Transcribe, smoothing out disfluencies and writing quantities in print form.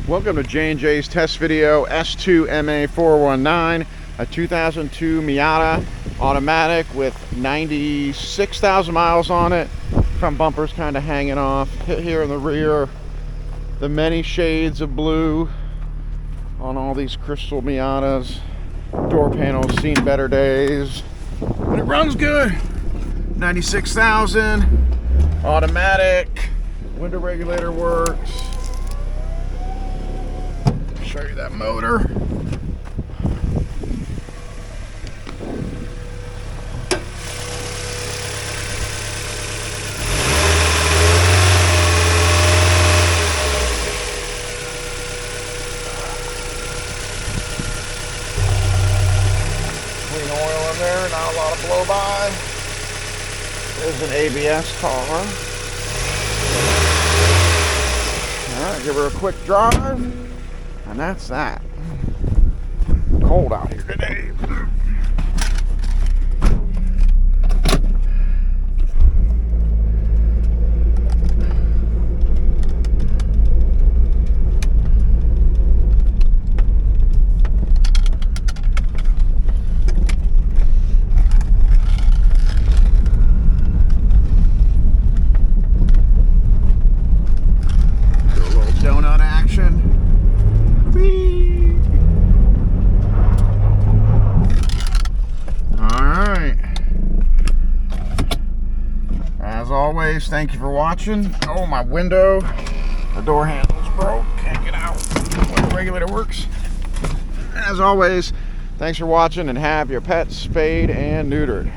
Welcome to J&J's test video S2MA419, a 2002 Miata automatic with 96,000 miles on it. Front bumper's kind of hanging off. Here in the rear, the many shades of blue on all these crystal Miatas. Door panels seen better days, but it runs good. 96,000, automatic, window regulator works. Show you that motor. Clean oil in there, not a lot of blow by. There's an ABS car. Alright, give her a quick drive. And that's that. Cold out here today. Do a little donut action. Alright. As always, thank you for watching. Oh, my window. The door handle's broke. Can't get out. Window regulator works. As always, thanks for watching and have your pets spayed and neutered.